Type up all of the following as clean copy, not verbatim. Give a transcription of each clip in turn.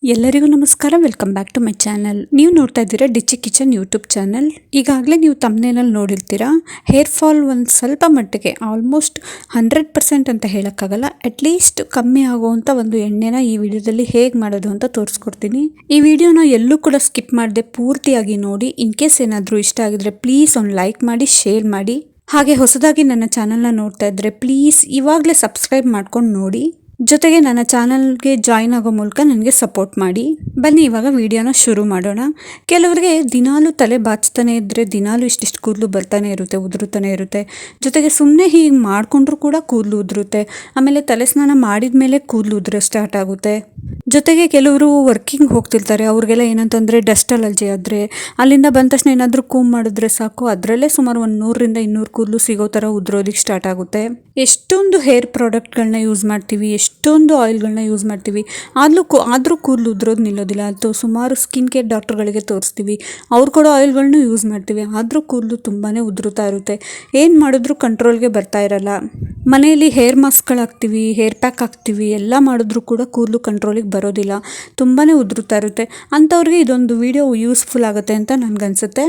ಎಲ್ಲರಿಗೂ ನಮಸ್ಕಾರ. Welcome back to my channel. ನೀವು ನೋಡ್ತಾ ಇದ್ದೀರಾ ಡಿಚ್ಚಿ ಕಿಚನ್ ಯೂಟ್ಯೂಬ್ ಚಾನಲ್. ಈಗಾಗಲೇ ನೀವು ತಮ್ಮನೇನಲ್ಲಿ ನೋಡಿರ್ತೀರಾ, ಹೇರ್ ಫಾಲ್ ಒಂದು ಸ್ವಲ್ಪ ಮಟ್ಟಿಗೆ ಆಲ್ಮೋಸ್ಟ್ 100% ಅಂತ ಹೇಳೋಕ್ಕಾಗಲ್ಲ, ಅಟ್ಲೀಸ್ಟ್ ಕಮ್ಮಿ ಆಗುವಂಥ ಒಂದು ಎಣ್ಣೆನ ಈ ವಿಡಿಯೋದಲ್ಲಿ ಹೇಗೆ ಮಾಡೋದು ಅಂತ ತೋರಿಸ್ಕೊಡ್ತೀನಿ. ಈ ವಿಡಿಯೋನ ಎಲ್ಲೂ ಕೂಡ ಸ್ಕಿಪ್ ಮಾಡದೆ ಪೂರ್ತಿಯಾಗಿ ನೋಡಿ. ಇನ್ ಕೇಸ್ ಏನಾದರೂ ಇಷ್ಟ ಆಗಿದ್ರೆ ಪ್ಲೀಸ್ ಒಂದು ಲೈಕ್ ಮಾಡಿ, ಶೇರ್ ಮಾಡಿ. ಹಾಗೆ ಹೊಸದಾಗಿ ನನ್ನ ಚಾನಲ್ನ ನೋಡ್ತಾ ಇದ್ದರೆ ಪ್ಲೀಸ್ ಇವಾಗಲೇ ಸಬ್ಸ್ಕ್ರೈಬ್ ಮಾಡ್ಕೊಂಡು ನೋಡಿ. ಜೊತೆಗೆ ನನ್ನ ಚಾನಲ್ಗೆ ಜಾಯಿನ್ ಆಗೋ ಮೂಲಕ ನನಗೆ ಸಪೋರ್ಟ್ ಮಾಡಿ. ಬನ್ನಿ ಇವಾಗ ವಿಡಿಯೋನ ಶುರು ಮಾಡೋಣ. ಕೆಲವರಿಗೆ ದಿನಾಲೂ ತಲೆ ಬಾಚ್ತಾನೆ ಇದ್ದರೆ ದಿನಾಲೂ ಇಷ್ಟಿಷ್ಟು ಕೂದಲು ಬರ್ತಾನೆ ಇರುತ್ತೆ, ಉದುರುತ್ತಾನೆ ಇರುತ್ತೆ. ಜೊತೆಗೆ ಸುಮ್ಮನೆ ಹೀಗೆ ಮಾಡಿಕೊಂಡ್ರೂ ಕೂಡ ಕೂದಲು ಉದುರುತ್ತೆ. ಆಮೇಲೆ ತಲೆ ಸ್ನಾನ ಮಾಡಿದ ಮೇಲೆ ಕೂದಲು ಉದುರೋ ಸ್ಟಾರ್ಟ್ ಆಗುತ್ತೆ. ಜೊತೆಗೆ ಕೆಲವರು ವರ್ಕಿಂಗ್ ಹೋಗ್ತಿರ್ತಾರೆ, ಅವ್ರಿಗೆಲ್ಲ ಏನಂತಂದರೆ ಡಸ್ಟ್ ಅಲರ್ಜಿ ಆದರೆ ಅಲ್ಲಿಂದ ಬಂದ ತಕ್ಷಣ ಏನಾದರೂ ಕೂಮ್ ಮಾಡಿದ್ರೆ ಸಾಕು, ಅದರಲ್ಲೇ ಸುಮಾರು ಒಂದು 100-200 ಕೂದಲು ಸಿಗೋ ಥರ ಉದುರೋದಕ್ಕೆ ಸ್ಟಾರ್ಟ್ ಆಗುತ್ತೆ. ಎಷ್ಟೊಂದು ಹೇರ್ ಪ್ರಾಡಕ್ಟ್ಗಳನ್ನ ಯೂಸ್ ಮಾಡ್ತೀವಿ, ಎಷ್ಟೊಂದು ಆಯಿಲ್ಗಳನ್ನ ಯೂಸ್ ಮಾಡ್ತೀವಿ, ಆದರೂ ಕೂದಲು ಉದುರೋದು ನಿಲ್ಲೋದಿಲ್ಲ. ಅಥವಾ ಸುಮಾರು ಸ್ಕಿನ್ ಕೇರ್ ಡಾಕ್ಟರ್ಗಳಿಗೆ ತೋರಿಸ್ತೀವಿ, ಅವ್ರು ಕೊಡೋ ಆಯಿಲ್ಗಳನ್ನೂ ಯೂಸ್ ಮಾಡ್ತೀವಿ, ಆದರೂ ಕೂದಲು ತುಂಬಾ ಉದುರುತ್ತಾ ಇರುತ್ತೆ. ಏನು ಮಾಡಿದ್ರೂ ಕಂಟ್ರೋಲ್ಗೆ ಬರ್ತಾ ಇರಲ್ಲ. ಮನೆಯಲ್ಲಿ ಹೇರ್ ಮಾಸ್ಕ್ಗಳು ಹಾಕ್ತೀವಿ, ಹೇರ್ ಪ್ಯಾಕ್ ಹಾಕ್ತೀವಿ, ಎಲ್ಲ ಮಾಡಿದ್ರೂ ಕೂಡ ಕೂದಲು ಕಂಟ್ರೋಲಿಗೆ ಬರೋದಿಲ್ಲ, ತುಂಬಾ ಉದುರುತ್ತಾ ಇರುತ್ತೆ. ಅಂಥವ್ರಿಗೆ ಇದೊಂದು ವಿಡಿಯೋ ಯೂಸ್ಫುಲ್ ಆಗುತ್ತೆ ಅಂತ ನನಗನ್ಸುತ್ತೆ.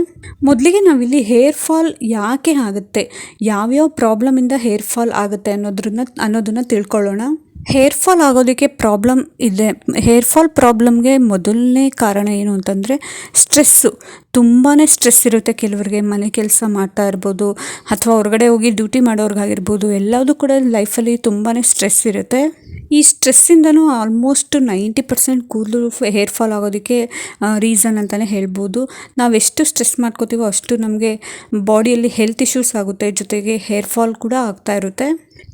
ಮೊದಲಿಗೆ ನಾವಿಲ್ಲಿ ಹೇರ್ ಫಾಲ್ ಯಾಕೆ ಆಗುತ್ತೆ, ಯಾವ್ಯಾವ ಪ್ರಾಬ್ಲಮಿಂದ ಹೇರ್ ಫಾಲ್ ಆಗುತ್ತೆ ಅನ್ನೋದನ್ನು ತಿಳ್ಕೊಳ್ಳೋಣ. ಹೇರ್ ಫಾಲ್ ಆಗೋದಕ್ಕೆ ಪ್ರಾಬ್ಲಮ್ ಇದೆ. ಹೇರ್ ಫಾಲ್ ಪ್ರಾಬ್ಲಮ್ಗೆ ಮೊದಲನೇ ಕಾರಣ ಏನು ಅಂತಂದರೆ ಸ್ಟ್ರೆಸ್ಸು. ತುಂಬಾ ಸ್ಟ್ರೆಸ್ ಇರುತ್ತೆ ಕೆಲವರಿಗೆ. ಮನೆ ಕೆಲಸ ಮಾಡ್ತಾ ಇರ್ಬೋದು ಅಥವಾ ಹೊರಗಡೆ ಹೋಗಿ ಡ್ಯೂಟಿ ಮಾಡೋರ್ಗಾಗಿರ್ಬೋದು, ಎಲ್ಲದೂ ಕೂಡ ಲೈಫಲ್ಲಿ ತುಂಬಾ ಸ್ಟ್ರೆಸ್ ಇರುತ್ತೆ. ಈ ಸ್ಟ್ರೆಸ್ಸಿಂದನೂ ಆಲ್ಮೋಸ್ಟ್ 90% ಕೂದಲು ಹೇರ್ ಫಾಲ್ ಆಗೋದಕ್ಕೆ ರೀಸನ್ ಅಂತಲೇ ಹೇಳ್ಬೋದು. ನಾವೆಷ್ಟು ಸ್ಟ್ರೆಸ್ ಮಾಡ್ಕೋತೀವೋ ಅಷ್ಟು ನಮಗೆ ಬಾಡಿಯಲ್ಲಿ ಹೆಲ್ತ್ ಇಶ್ಯೂಸ್ ಆಗುತ್ತೆ, ಜೊತೆಗೆ ಹೇರ್ ಫಾಲ್ ಕೂಡ ಆಗ್ತಾ ಇರುತ್ತೆ.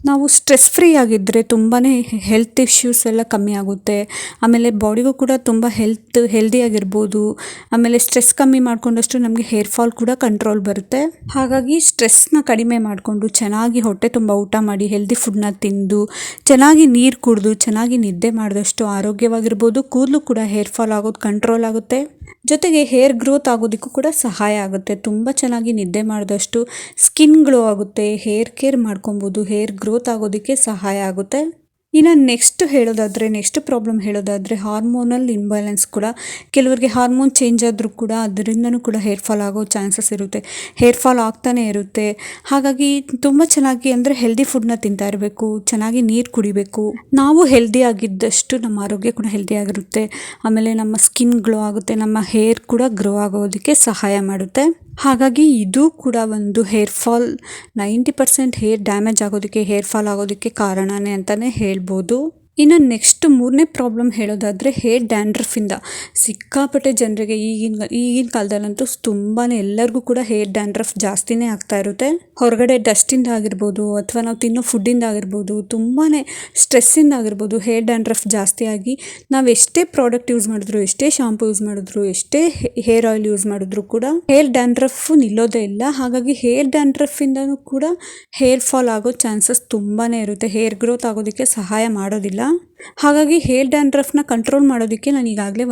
ನಾವು ಸ್ಟ್ರೆಸ್ ಫ್ರೀ ಆಗಿದ್ದರೆ ತುಂಬಾ ಹೆಲ್ತ್ ಇಶ್ಯೂಸ್ ಎಲ್ಲ ಕಮ್ಮಿ ಆಗುತ್ತೆ. ಆಮೇಲೆ ಬಾಡಿಗೂ ಕೂಡ ತುಂಬ ಹೆಲ್ದಿಯಾಗಿರ್ಬೋದು. ಆಮೇಲೆ ಸ್ಟ್ರೆಸ್ ಕಮ್ಮಿ ಮಾಡಿಕೊಂಡಷ್ಟು ನಮಗೆ ಹೇರ್ ಫಾಲ್ ಕೂಡ ಕಂಟ್ರೋಲ್ ಬರುತ್ತೆ. ಹಾಗಾಗಿ ಸ್ಟ್ರೆಸ್ನ ಕಡಿಮೆ ಮಾಡಿಕೊಂಡು ಚೆನ್ನಾಗಿ ಹೊಟ್ಟೆ ತುಂಬ ಊಟ ಮಾಡಿ, ಹೆಲ್ದಿ ಫುಡ್ನ ತಿಂದು, ಚೆನ್ನಾಗಿ ನೀರು ಕುಡಿದು, ಚೆನ್ನಾಗಿ ನಿದ್ದೆ ಮಾಡಿದಷ್ಟು ಆರೋಗ್ಯವಾಗಿರ್ಬೋದು. ಕೂದಲು ಕೂಡ ಹೇರ್ ಫಾಲ್ ಆಗೋದು ಕಂಟ್ರೋಲ್ ಆಗುತ್ತೆ. ಜೊತೆಗೆ ಹೇರ್ ಗ್ರೋತ್ ಆಗೋದಕ್ಕೂ ಕೂಡ ಸಹಾಯ ಆಗುತ್ತೆ. ತುಂಬ ಚೆನ್ನಾಗಿ ನಿದ್ದೆ ಮಾಡಿದಷ್ಟು ಸ್ಕಿನ್ ಗ್ಲೋ ಆಗುತ್ತೆ, ಹೇರ್ ಕೇರ್ ಮಾಡ್ಕೊಬೋದು, ಹೇರ್ ಗ್ರೋತ್ ಆಗೋದಕ್ಕೆ ಸಹಾಯ ಆಗುತ್ತೆ. ಇನ್ನು ನೆಕ್ಸ್ಟ್ ಪ್ರಾಬ್ಲಮ್ ಹೇಳೋದಾದರೆ ಹಾರ್ಮೋನಲ್ ಇಂಬ್ಯಾಲೆನ್ಸ್ ಕೂಡ. ಕೆಲವರಿಗೆ ಹಾರ್ಮೋನ್ ಚೇಂಜ್ ಆದರೂ ಕೂಡ ಅದರಿಂದನೂ ಕೂಡ ಹೇರ್ ಫಾಲ್ ಆಗೋ ಚಾನ್ಸಸ್ ಇರುತ್ತೆ. ಹೇರ್ ಫಾಲ್ ಆಗ್ತಾನೆ ಇರುತ್ತೆ. ಹಾಗಾಗಿ ತುಂಬ ಚೆನ್ನಾಗಿ ಅಂದರೆ ಹೆಲ್ದಿ ಫುಡ್ನ ತಿಂತಾ ಇರಬೇಕು, ಚೆನ್ನಾಗಿ ನೀರು ಕುಡಿಬೇಕು. ನಾವು ಹೆಲ್ದಿ ಆಗಿದ್ದಷ್ಟು ನಮ್ಮ ಆರೋಗ್ಯ ಕೂಡ ಹೆಲ್ದಿ ಆಗಿರುತ್ತೆ. ಆಮೇಲೆ ನಮ್ಮ ಸ್ಕಿನ್ ಗ್ಲೋ ಆಗುತ್ತೆ, ನಮ್ಮ ಹೇರ್ ಕೂಡ ಗ್ರೋ ಆಗೋದಕ್ಕೆ ಸಹಾಯ ಮಾಡುತ್ತೆ. ಹಾಗಾಗಿ ಇದು ಕೂಡ ಒಂದು ಹೇರ್ ಫಾಲ್ 90% ಹೇರ್ ಡ್ಯಾಮೇಜ್ ಆಗೋದಕ್ಕೆ, ಹೇರ್ ಫಾಲ್ ಆಗೋದಕ್ಕೆ ಕಾರಣನೇ ಅಂತಲೇ ಹೇಳ್ಬೋದು. ಇನ್ನು ಮೂರನೇ ಪ್ರಾಬ್ಲಮ್ ಹೇಳೋದಾದರೆ ಹೇರ್ ಡ್ಯಾಂಡ್ರಫಿಂದ ಸಿಕ್ಕಾಪಟ್ಟೆ ಜನರಿಗೆ ಈಗಿನ ಕಾಲದಲ್ಲಂತೂ ತುಂಬಾ ಎಲ್ಲರಿಗೂ ಕೂಡ ಹೇರ್ ಡ್ಯಾಂಡ್ರಫ್ ಜಾಸ್ತಿನೇ ಆಗ್ತಾ ಇರುತ್ತೆ. ಹೊರಗಡೆ ಡಸ್ಟಿಂದ ಆಗಿರ್ಬೋದು ಅಥವಾ ನಾವು ತಿನ್ನೋ ಫುಡ್ಡಿಂದ ಆಗಿರ್ಬೋದು, ತುಂಬಾ ಸ್ಟ್ರೆಸ್ಸಿಂದ ಆಗಿರ್ಬೋದು ಹೇರ್ ಡ್ಯಾಂಡ್ರಫ್ ಜಾಸ್ತಿ ಆಗಿ ನಾವು ಎಷ್ಟೇ ಪ್ರಾಡಕ್ಟ್ ಯೂಸ್ ಮಾಡಿದ್ರು, ಎಷ್ಟೇ ಶಾಂಪು ಯೂಸ್ ಮಾಡಿದ್ರು, ಎಷ್ಟೇ ಹೇರ್ ಆಯಿಲ್ ಯೂಸ್ ಮಾಡಿದ್ರು ಕೂಡ ಹೇರ್ ಡ್ಯಾಂಡ್ರಫ್ ನಿಲ್ಲೋದೇ ಇಲ್ಲ. ಹಾಗಾಗಿ ಹೇರ್ ಡ್ಯಾಂಡ್ರಫಿಂದನೂ ಕೂಡ ಹೇರ್ ಫಾಲ್ ಆಗೋ ಚಾನ್ಸಸ್ ತುಂಬಾ ಇರುತ್ತೆ. ಹೇರ್ ಗ್ರೋತ್ ಆಗೋದಕ್ಕೆ ಸಹಾಯ ಮಾಡೋದಿಲ್ಲ. ಹಾಗಾಗಿ ಹೇರ್ ಡ್ಯಾಂಡ್ರಫ್ನ ಕಂಟ್ರೋಲ್ ಮಾಡೋದಕ್ಕೆ ನಾನು ಈಗಾಗಲೇ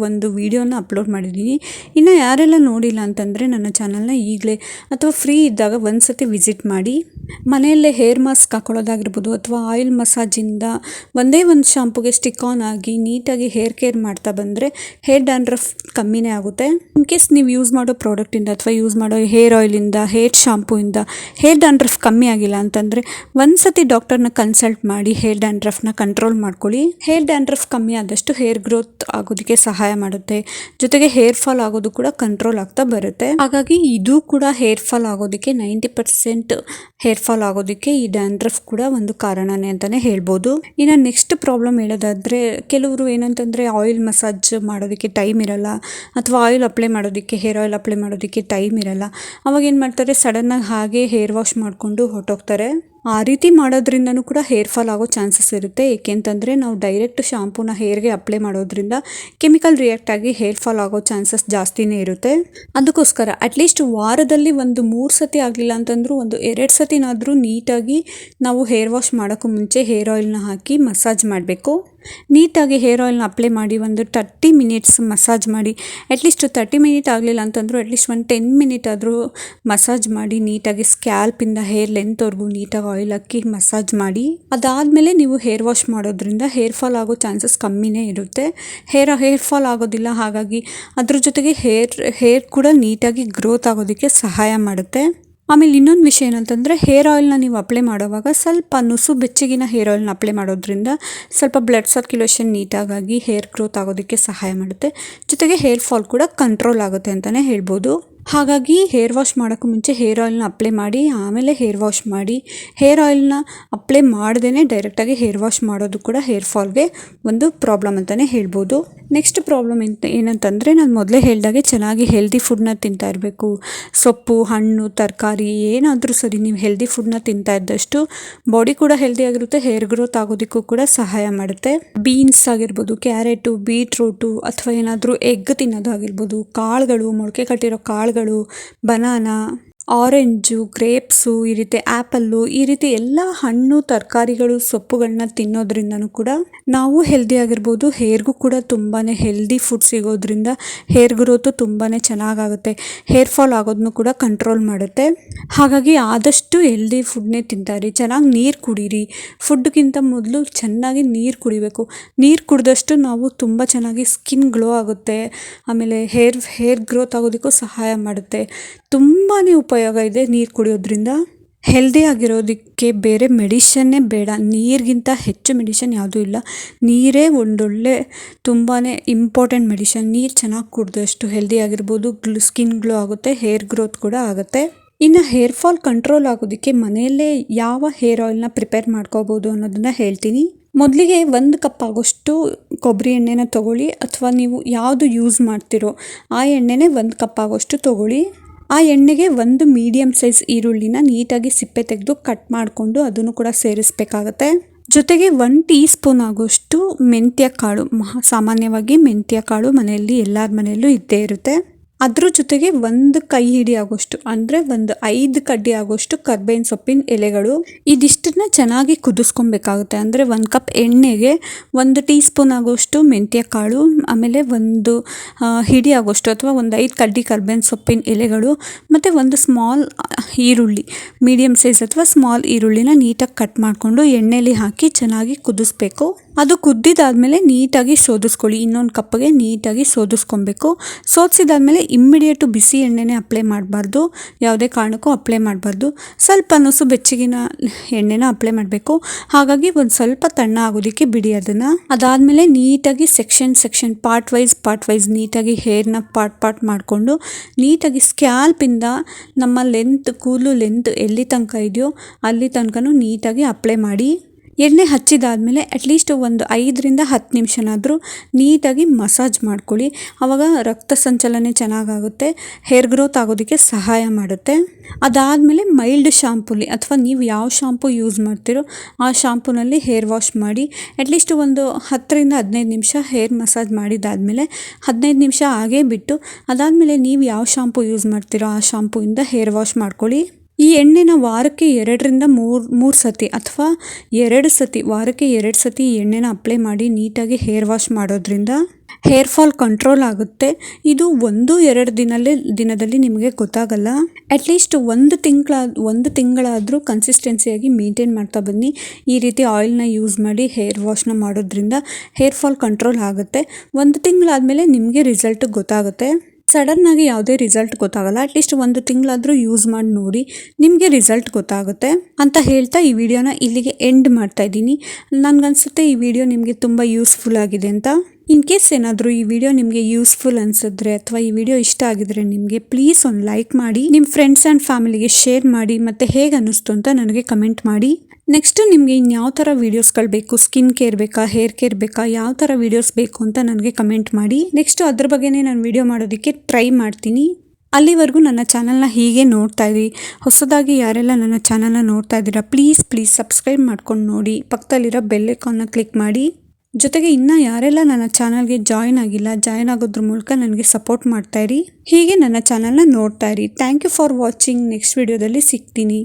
ಒಂದು ವಿಡಿಯೋನ ಅಪ್ಲೋಡ್ ಮಾಡಿದ್ದೀನಿ. ಇನ್ನು ಯಾರೆಲ್ಲ ನೋಡಿಲ್ಲ ಅಂತಂದರೆ ನನ್ನ ಚಾನಲ್ನ ಈಗಲೇ ಅಥವಾ ಫ್ರೀ ಇದ್ದಾಗ ಒಂದ್ಸತಿ ವಿಸಿಟ್ ಮಾಡಿ. ಮನೆಯಲ್ಲೇ ಹೇರ್ ಮಾಸ್ಕ್ ಹಾಕೊಳ್ಳೋದಾಗಿರ್ಬೋದು ಅಥವಾ ಆಯಿಲ್ ಮಸಾಜಿಂದ ಒಂದೇ ಒಂದು ಶಾಂಪುಗೆ ಸ್ಟಿಕ್ ಆನ್ ಆಗಿ ನೀಟಾಗಿ ಹೇರ್ ಕೇರ್ ಮಾಡ್ತಾ ಬಂದರೆ ಹೇರ್ ಡ್ಯಾಂಡ್ರಫ್ ಕಮ್ಮಿನೇ ಆಗುತ್ತೆ. ಇನ್ ಕೇಸ್ ನೀವು ಯೂಸ್ ಮಾಡೋ ಪ್ರಾಡಕ್ಟಿಂದ ಅಥವಾ ಯೂಸ್ ಮಾಡೋ ಹೇರ್ ಆಯಿಲಿಂದ, ಹೇರ್ ಶಾಂಪೂಯಿಂದ ಹೇರ್ ಡ್ಯಾಂಡ್ರಫ್ ಕಮ್ಮಿ ಆಗಿಲ್ಲ ಅಂತಂದರೆ ಒಂದ್ಸತಿ ಡಾಕ್ಟರ್ನ ಕನ್ಸಲ್ಟ್ ಮಾಡಿ ಹೇರ್ ಡ್ಯಾಂಡ್ರಫ್ನ ಕಂಟ್ರೋಲ್ ಮಾಡ್ಕೊಳ್ಳಿ. ಹೇರ್ ಡ್ಯಾಂಡ್ರಫ್ ಕಮ್ಮಿ ಆದಷ್ಟು ಹೇರ್ ಗ್ರೋತ್ ಆಗೋದಕ್ಕೆ ಸಹಾಯ ಮಾಡುತ್ತೆ. ಜೊತೆಗೆ ಹೇರ್ ಫಾಲ್ ಆಗೋದು ಕೂಡ ಕಂಟ್ರೋಲ್ ಆಗ್ತಾ ಬರುತ್ತೆ. ಹಾಗಾಗಿ ಇದು ಕೂಡ ಹೇರ್ ಫಾಲ್ ಆಗೋದಕ್ಕೆ 90% ಹೇರ್ ಫಾಲ್ ಆಗೋದಕ್ಕೆ ಈ ಡ್ಯಾಂಡ್ರಫ್ ಕೂಡ ಒಂದು ಕಾರಣನೇ ಅಂತಾನೆ ಹೇಳ್ಬೋದು. ಇನ್ನು ನೆಕ್ಸ್ಟ್ ಪ್ರಾಬ್ಲಮ್ ಹೇಳೋದಾದ್ರೆ, ಕೆಲವರು ಏನಂತಂದ್ರೆ ಆಯಿಲ್ ಮಸಾಜ್ ಮಾಡೋದಕ್ಕೆ ಟೈಮ್ ಇರಲ್ಲ ಅಥವಾ ಆಯಿಲ್ ಅಪ್ಲೈ ಮಾಡೋದಕ್ಕೆ, ಹೇರ್ ಆಯಿಲ್ ಅಪ್ಲೈ ಮಾಡೋದಕ್ಕೆ ಟೈಮ್ ಇರಲ್ಲ. ಅವಾಗ ಏನು ಮಾಡ್ತಾರೆ, ಸಡನ್ನಾಗಿ ಹಾಗೆ ಹೇರ್ ವಾಶ್ ಮಾಡಿಕೊಂಡು ಹೊರಟೋಗ್ತಾರೆ. ಆ ರೀತಿ ಮಾಡೋದ್ರಿಂದನೂ ಕೂಡ ಹೇರ್ ಫಾಲ್ ಆಗೋ ಚಾನ್ಸಸ್ ಇರುತ್ತೆ. ಏಕೆಂತಂದರೆ ನಾವು ಡೈರೆಕ್ಟ್ ಶಾಂಪೂನ ಹೇರ್ಗೆ ಅಪ್ಲೈ ಮಾಡೋದ್ರಿಂದ ಕೆಮಿಕಲ್ ರಿಯಾಕ್ಟ್ ಆಗಿ ಹೇರ್ ಫಾಲ್ ಆಗೋ ಚಾನ್ಸಸ್ ಜಾಸ್ತಿನೇ ಇರುತ್ತೆ. ಅದಕ್ಕೋಸ್ಕರ ಅಟ್ಲೀಸ್ಟ್ ವಾರದಲ್ಲಿ ಒಂದು 3 ಸತಿ ಆಗಲಿಲ್ಲ ಅಂತಂದ್ರೂ ಒಂದು 2 ಸತಿನಾದರೂ ನೀಟಾಗಿ ನಾವು ಹೇರ್ ವಾಶ್ ಮಾಡೋಕ್ಕೂ ಮುಂಚೆ ಹೇರ್ ಆಯಿಲ್ನ ಹಾಕಿ ಮಸಾಜ್ ಮಾಡಬೇಕು. ನೀಟಾಗಿ ಹೇರ್ ಆಯಿಲ್ನ ಅಪ್ಲೈ ಮಾಡಿ ಒಂದು 30 ಮಿನಿಟ್ಸ್ ಮಸಾಜ್ ಮಾಡಿ. ಅಟ್ಲೀಸ್ಟ್ 30 ಮಿನಿಟ್ ಆಗಲಿಲ್ಲ ಅಂತಂದರೂ ಅಟ್ಲೀಸ್ಟ್ ಒಂದು 10 ಮಿನಿಟ್ ಆದರೂ ಮಸಾಜ್ ಮಾಡಿ ನೀಟಾಗಿ ಸ್ಕ್ಯಾಲ್ಪಿಂದ ಹೇರ್ ಲೆಂತ್ವರೆಗೂ ನೀಟಾಗಿ ಆಯಿಲ್ ಹಾಕಿ ಮಸಾಜ್ ಮಾಡಿ. ಅದಾದಮೇಲೆ ನೀವು ಹೇರ್ ವಾಶ್ ಮಾಡೋದ್ರಿಂದ ಹೇರ್ ಫಾಲ್ ಆಗೋ ಚಾನ್ಸಸ್ ಕಮ್ಮಿನೇ ಇರುತ್ತೆ. ಹೇರ್ ಫಾಲ್ ಆಗೋದಿಲ್ಲ. ಹಾಗಾಗಿ ಅದ್ರ ಜೊತೆಗೆ ಹೇರ್ ಕೂಡ ನೀಟಾಗಿ ಗ್ರೋತ್ ಆಗೋದಕ್ಕೆ ಸಹಾಯ ಮಾಡುತ್ತೆ. ಆಮೇಲೆ ಇನ್ನೊಂದು ವಿಷಯ ಏನಂತಂದರೆ ಹೇರ್ ಆಯಿಲ್ನ ನೀವು ಅಪ್ಲೈ ಮಾಡುವಾಗ ಸ್ವಲ್ಪ ನುಸು ಬೆಚ್ಚಗಿನ ಹೇರ್ ಆಯಿಲ್ನ ಅಪ್ಲೈ ಮಾಡೋದ್ರಿಂದ ಸ್ವಲ್ಪ ಬ್ಲಡ್ ಸರ್ಕ್ಯುಲೇಷನ್ ನೀಟಾಗಿ ಹೇರ್ ಗ್ರೋತ್ ಆಗೋದಕ್ಕೆ ಸಹಾಯ ಮಾಡುತ್ತೆ. ಜೊತೆಗೆ ಹೇರ್ ಫಾಲ್ ಕೂಡ ಕಂಟ್ರೋಲ್ ಆಗುತ್ತೆ ಅಂತಲೇ ಹೇಳ್ಬೋದು. ಹಾಗಾಗಿ ಹೇರ್ ವಾಶ್ ಮಾಡೋಕ್ಕೂ ಮುಂಚೆ ಹೇರ್ ಆಯಿಲ್ನ ಅಪ್ಲೈ ಮಾಡಿ ಆಮೇಲೆ ಹೇರ್ ವಾಶ್ ಮಾಡಿ. ಹೇರ್ ಆಯಿಲ್ನ ಅಪ್ಲೈ ಮಾಡ್ದೇ ಡೈರೆಕ್ಟಾಗಿ ಹೇರ್ ವಾಶ್ ಮಾಡೋದು ಕೂಡ ಹೇರ್ ಫಾಲ್ಗೆ ಒಂದು ಪ್ರಾಬ್ಲಮ್ ಅಂತಲೇ ಹೇಳ್ಬೋದು. ನೆಕ್ಸ್ಟ್ ಪ್ರಾಬ್ಲಮ್ ಏನಂತಂದರೆ ನಾನು ಮೊದಲೇ ಹೇಳಿದಾಗೆ ಚೆನ್ನಾಗಿ ಹೆಲ್ದಿ ಫುಡ್ನ ತಿಂತಾ ಇರಬೇಕು. ಸೊಪ್ಪು, ಹಣ್ಣು, ತರಕಾರಿ ಏನಾದರೂ ಸರಿ ನೀವು ಹೆಲ್ದಿ ಫುಡ್ನ ತಿಂತಾ ಇದ್ದಷ್ಟು ಬಾಡಿ ಕೂಡ ಹೆಲ್ದಿ ಆಗಿರುತ್ತೆ, ಹೇರ್ ಗ್ರೋತ್ ಆಗೋದಕ್ಕೂ ಕೂಡ ಸಹಾಯ ಮಾಡುತ್ತೆ. ಬೀನ್ಸ್ ಆಗಿರ್ಬೋದು, ಕ್ಯಾರೆಟು, ಬೀಟ್ರೂಟು ಅಥವಾ ಏನಾದರೂ ಎಗ್ ತಿನ್ನೋದಾಗಿರ್ಬೋದು, ಕಾಳುಗಳು, ಮೊಳಕೆ ಕಟ್ಟಿರೋ ಕಾಳುಗಳು, ಬನಾನಾ, ಆರೆಂಜು, ಗ್ರೇಪ್ಸು, ಈ ರೀತಿ ಆ್ಯಪಲ್ಲು, ಈ ರೀತಿ ಎಲ್ಲ ಹಣ್ಣು, ತರಕಾರಿಗಳು, ಸೊಪ್ಪುಗಳನ್ನ ತಿನ್ನೋದ್ರಿಂದನೂ ಕೂಡ ನಾವು ಹೆಲ್ದಿ ಆಗಿರ್ಬೋದು. ಹೇರ್ಗೂ ಕೂಡ ತುಂಬಾ ಹೆಲ್ದಿ ಫುಡ್ ಸಿಗೋದ್ರಿಂದ ಹೇರ್ ಗ್ರೋತು ತುಂಬಾ ಚೆನ್ನಾಗಾಗುತ್ತೆ. ಹೇರ್ ಫಾಲ್ ಆಗೋದನ್ನು ಕೂಡ ಕಂಟ್ರೋಲ್ ಮಾಡುತ್ತೆ. ಹಾಗಾಗಿ ಆದಷ್ಟು ಹೆಲ್ದಿ ಫುಡ್ನೇ ತಿಂತಾಯಿರಿ. ಚೆನ್ನಾಗಿ ನೀರು ಕುಡೀರಿ. ಫುಡ್ಗಿಂತ ಮೊದಲು ಚೆನ್ನಾಗಿ ನೀರು ಕುಡಿಬೇಕು. ನೀರು ಕುಡಿದಷ್ಟು ನಾವು ತುಂಬ ಚೆನ್ನಾಗಿ ಸ್ಕಿನ್ ಗ್ಲೋ ಆಗುತ್ತೆ. ಆಮೇಲೆ ಹೇರ್ ಗ್ರೋತ್ ಆಗೋದಕ್ಕೂ ಸಹಾಯ ಮಾಡುತ್ತೆ. ತುಂಬಾ ಉಪಯೋಗ ಇದೆ ನೀರು ಕುಡಿಯೋದ್ರಿಂದ. ಹೆಲ್ದಿ ಆಗಿರೋದಕ್ಕೆ ಬೇರೆ ಮೆಡಿಷನ್ನೇ ಬೇಡ. ನೀರಿಗಿಂತ ಹೆಚ್ಚು ಮೆಡಿಷನ್ ಯಾವುದೂ ಇಲ್ಲ. ನೀರೇ ಒಂದೊಳ್ಳೆ ತುಂಬಾ ಇಂಪಾರ್ಟೆಂಟ್ ಮೆಡಿಷನ್. ನೀರು ಚೆನ್ನಾಗಿ ಕುಡಿದಷ್ಟು ಹೆಲ್ದಿ ಆಗಿರ್ಬೋದು, ಸ್ಕಿನ್ ಗ್ಲೋ ಆಗುತ್ತೆ, ಹೇರ್ ಗ್ರೋತ್ ಕೂಡ ಆಗುತ್ತೆ. ಇನ್ನು ಹೇರ್ ಫಾಲ್ ಕಂಟ್ರೋಲ್ ಆಗೋದಕ್ಕೆ ಮನೆಯಲ್ಲೇ ಯಾವ ಹೇರ್ ಆಯಿಲ್ನ ಪ್ರಿಪೇರ್ ಮಾಡ್ಕೋಬೋದು ಅನ್ನೋದನ್ನ ಹೇಳ್ತೀನಿ. ಮೊದಲಿಗೆ 1 ಕಪ್ ಆಗೋಷ್ಟು ಕೊಬ್ಬರಿ ಎಣ್ಣೆನ ತೊಗೊಳ್ಳಿ, ಅಥವಾ ನೀವು ಯಾವುದು ಯೂಸ್ ಮಾಡ್ತಿರೋ ಆ ಎಣ್ಣೆನೇ 1 ಕಪ್ ಆಗೋಷ್ಟು ತೊಗೊಳ್ಳಿ. ಆ ಎಣ್ಣೆಗೆ 1 ಮೀಡಿಯಮ್ ಸೈಜ್ ಈರುಳ್ಳಿನ ನೀಟಾಗಿ ಸಿಪ್ಪೆ ತೆಗೆದು ಕಟ್ ಮಾಡಿಕೊಂಡು ಅದನ್ನು ಕೂಡ ಸೇರಿಸಬೇಕಾಗತ್ತೆ. ಜೊತೆಗೆ 1 ಟೀ ಸ್ಪೂನ್ ಆಗೋಷ್ಟು ಮೆಂತ್ಯ ಕಾಳು. ಸಾಮಾನ್ಯವಾಗಿ ಮೆಂತ್ಯ ಕಾಳು ಮನೆಯಲ್ಲಿ ಎಲ್ಲರ ಮನೆಯಲ್ಲೂ ಇದ್ದೇ ಇರುತ್ತೆ. ಅದ್ರ ಜೊತೆಗೆ 1 ಕೈ ಹಿಡಿ ಆಗೋಷ್ಟು ಅಂದರೆ 5 ಕಡ್ಡಿ ಆಗೋಷ್ಟು ಕರ್ಬೇವಿನ ಸೊಪ್ಪಿನ ಎಲೆಗಳು. ಇದಿಷ್ಟನ್ನ ಚೆನ್ನಾಗಿ ಕುದಿಸ್ಕೊಬೇಕಾಗುತ್ತೆ. ಅಂದರೆ 1 ಕಪ್ ಎಣ್ಣೆಗೆ 1 ಟೀ ಸ್ಪೂನ್ ಆಗೋಷ್ಟು ಮೆಂತ್ಯ ಕಾಳು, ಆಮೇಲೆ 1 ಹಿಡಿ ಆಗೋಷ್ಟು ಅಥವಾ 5 ಕಡ್ಡಿ ಕರ್ಬೇವಿನ ಸೊಪ್ಪಿನ ಎಲೆಗಳು, ಮತ್ತು 1 ಸ್ಮಾಲ್ ಈರುಳ್ಳಿ, ಮೀಡಿಯಮ್ ಸೈಜ್ ಅಥವಾ ಸ್ಮಾಲ್ ಈರುಳ್ಳಿನ ನೀಟಾಗಿ ಕಟ್ ಮಾಡಿಕೊಂಡು ಎಣ್ಣೆಲಿ ಹಾಕಿ ಚೆನ್ನಾಗಿ ಕುದಿಸ್ಬೇಕು. ಅದು ಕುದ್ದಿದ್ದಾದಮೇಲೆ ನೀಟಾಗಿ ಸೋದಿಸ್ಕೊಳ್ಳಿ. ಇನ್ನೊಂದು ಕಪ್ಗೆ ನೀಟಾಗಿ ಸೋದಿಸ್ಕೊಬೇಕು. ಸೋದಿಸಿದಾದ್ಮೇಲೆ ಇಮ್ಮಿಡಿಯೇಟು ಬಿಸಿ ಎಣ್ಣೆನೇ ಅಪ್ಲೈ ಮಾಡಬಾರ್ದು. ಯಾವುದೇ ಕಾರಣಕ್ಕೂ ಅಪ್ಲೈ ಮಾಡಬಾರ್ದು. ಸ್ವಲ್ಪ ನುಸು ಬೆಚ್ಚಗಿನ ಎಣ್ಣೆನ ಅಪ್ಲೈ ಮಾಡಬೇಕು. ಹಾಗಾಗಿ ಒಂದು ಸ್ವಲ್ಪ ತಣ್ಣ ಆಗೋದಕ್ಕೆ ಬಿಡಿ ಅದನ್ನು. ಅದಾದಮೇಲೆ ನೀಟಾಗಿ ಸೆಕ್ಷನ್ ಪಾರ್ಟ್ ವೈಸ್ ನೀಟಾಗಿ ಹೇರ್ನ ಪಾರ್ಟ್ ಮಾಡಿಕೊಂಡು ನೀಟಾಗಿ ಸ್ಕ್ಯಾಲ್ಪಿಂದ ನಮ್ಮ ಕೂದಲು ಲೆಂತ್ ಎಲ್ಲಿ ತನಕ ಇದೆಯೋ ಅಲ್ಲಿ ತನಕನೂ ನೀಟಾಗಿ ಅಪ್ಲೈ ಮಾಡಿ. ಎಣ್ಣೆ ಹಚ್ಚಿದಾದ್ಮೇಲೆ ಅಟ್ಲೀಸ್ಟ್ ಒಂದು 5ರಿಂದ 10 ನಿಮಿಷನಾದರೂ ನೀಟಾಗಿ ಮಸಾಜ್ ಮಾಡ್ಕೊಳ್ಳಿ. ಆವಾಗ ರಕ್ತ ಸಂಚಲನೆ ಚೆನ್ನಾಗಾಗುತ್ತೆ, ಹೇರ್ ಗ್ರೋತ್ ಆಗೋದಕ್ಕೆ ಸಹಾಯ ಮಾಡುತ್ತೆ. ಅದಾದಮೇಲೆ ಮೈಲ್ಡ್ ಶಾಂಪೂಲಿ ಅಥವಾ ನೀವು ಯಾವ ಶಾಂಪೂ ಯೂಸ್ ಮಾಡ್ತೀರೋ ಆ ಶಾಂಪೂನಲ್ಲಿ ಹೇರ್ ವಾಶ್ ಮಾಡಿ. ಅಟ್ಲೀಸ್ಟ್ ಒಂದು 10ರಿಂದ 15 ನಿಮಿಷ ಹೇರ್ ಮಸಾಜ್ ಮಾಡಿದಾದಮೇಲೆ 15 ನಿಮಿಷ ಹಾಗೇ ಬಿಟ್ಟು ಅದಾದಮೇಲೆ ನೀವು ಯಾವ ಶಾಂಪೂ ಯೂಸ್ ಮಾಡ್ತೀರೋ ಆ ಶಾಂಪೂಯಿಂದ ಹೇರ್ ವಾಶ್ ಮಾಡ್ಕೊಳ್ಳಿ. ಈ ಎಣ್ಣೆನ ವಾರಕ್ಕೆ 2ರಿಂದ 3 ಸತಿ ಅಥವಾ 2 ಸತಿ, ವಾರಕ್ಕೆ 2 ಸತಿ ಈ ಎಣ್ಣೆನ ಅಪ್ಲೈ ಮಾಡಿ ನೀಟಾಗಿ ಹೇರ್ ವಾಶ್ ಮಾಡೋದ್ರಿಂದ ಹೇರ್ ಫಾಲ್ ಕಂಟ್ರೋಲ್ ಆಗುತ್ತೆ. ಇದು 1-2 ದಿನದಲ್ಲಿ ನಿಮಗೆ ಗೊತ್ತಾಗಲ್ಲ. ಅಟ್ಲೀಸ್ಟ್ 1 ತಿಂಗಳಾದರೂ ಕನ್ಸಿಸ್ಟೆನ್ಸಿಯಾಗಿ ಮೇಂಟೈನ್ ಮಾಡ್ತಾ ಬನ್ನಿ. ಈ ರೀತಿ ಆಯಿಲ್ನ ಯೂಸ್ ಮಾಡಿ ಹೇರ್ ವಾಶ್ನ ಮಾಡೋದ್ರಿಂದ ಹೇರ್ ಫಾಲ್ ಕಂಟ್ರೋಲ್ ಆಗುತ್ತೆ. 1 ತಿಂಗಳಾದಮೇಲೆ ನಿಮಗೆ ರಿಸಲ್ಟ್ ಗೊತ್ತಾಗುತ್ತೆ. ಸಡನ್ನಾಗಿ ಯಾವುದೇ ರಿಸಲ್ಟ್ ಗೊತ್ತಾಗಲ್ಲ. ಅಟ್ಲೀಸ್ಟ್ 1 ತಿಂಗಳಾದರೂ ಯೂಸ್ ಮಾಡಿ ನೋಡಿ, ನಿಮಗೆ ರಿಸಲ್ಟ್ ಗೊತ್ತಾಗುತ್ತೆ ಅಂತ ಹೇಳ್ತಾ ಈ ವಿಡಿಯೋನ ಇಲ್ಲಿಗೆ ಎಂಡ್ ಮಾಡ್ತಾ ಇದ್ದೀನಿ. ನನಗನ್ಸುತ್ತೆ ಈ ವಿಡಿಯೋ ನಿಮಗೆ ತುಂಬ ಯೂಸ್ಫುಲ್ ಆಗಿದೆ ಅಂತ. ಇನ್ ಕೇಸ್ ಏನಾದರೂ ಈ ವಿಡಿಯೋ ನಿಮಗೆ ಯೂಸ್ಫುಲ್ ಅನಿಸಿದ್ರೆ ಅಥವಾ ಈ ವಿಡಿಯೋ ಇಷ್ಟ ಆಗಿದ್ರೆ ನಿಮಗೆ ಪ್ಲೀಸ್ ಒಂದು ಲೈಕ್ ಮಾಡಿ, ನಿಮ್ಮ ಫ್ರೆಂಡ್ಸ್ ಆ್ಯಂಡ್ ಫ್ಯಾಮಿಲಿಗೆ ಶೇರ್ ಮಾಡಿ, ಮತ್ತು ಹೇಗೆ ಅನ್ನಿಸ್ತು ಅಂತ ನನಗೆ ಕಮೆಂಟ್ ಮಾಡಿ. ನೆಕ್ಸ್ಟ್ ನಿಮಗೆ ಇನ್ಯಾವ ಥರ ವೀಡಿಯೋಸ್ಗಳು ಬೇಕು, ಸ್ಕಿನ್ ಕೇರ್ ಬೇಕಾ, ಹೇರ್ ಕೇರ್ ಬೇಕಾ, ಯಾವ ಥರ ವೀಡಿಯೋಸ್ ಬೇಕು ಅಂತ ನನಗೆ ಕಮೆಂಟ್ ಮಾಡಿ. ನೆಕ್ಸ್ಟ್ ಅದ್ರ ಬಗ್ಗೆನೇ ನಾನು ವಿಡಿಯೋ ಮಾಡೋದಕ್ಕೆ ಟ್ರೈ ಮಾಡ್ತೀನಿ. ಅಲ್ಲಿವರೆಗೂ ನನ್ನ ಚಾನಲ್ನ ಹೀಗೆ ನೋಡ್ತಾ ಇರಿ. ಹೊಸದಾಗಿ ಯಾರೆಲ್ಲ ನನ್ನ ಚಾನಲ್ನ ನೋಡ್ತಾ ಇದ್ದೀರಾ ಪ್ಲೀಸ್ ಸಬ್ಸ್ಕ್ರೈಬ್ ಮಾಡ್ಕೊಂಡು ನೋಡಿ. ಪಕ್ಕದಲ್ಲಿರೋ ಬೆಲ್ ಐಕಾನ್ನ ಕ್ಲಿಕ್ ಮಾಡಿ. ಜೊತೆಗೆ ಇನ್ನೂ ಯಾರೆಲ್ಲ ನನ್ನ ಚಾನಲ್ಗೆ ಜಾಯ್ನ್ ಆಗಿಲ್ಲ, ಜಾಯ್ನ್ ಆಗೋದ್ರ ಮೂಲಕ ನನಗೆ ಸಪೋರ್ಟ್ ಮಾಡ್ತಾಯಿರಿ. ಹೀಗೆ ನನ್ನ ಚಾನಲ್ನ ನೋಡ್ತಾ ಇರಿ. Thank you for watching. Next ವಿಡಿಯೋದಲ್ಲಿ ಸಿಗ್ತೀನಿ.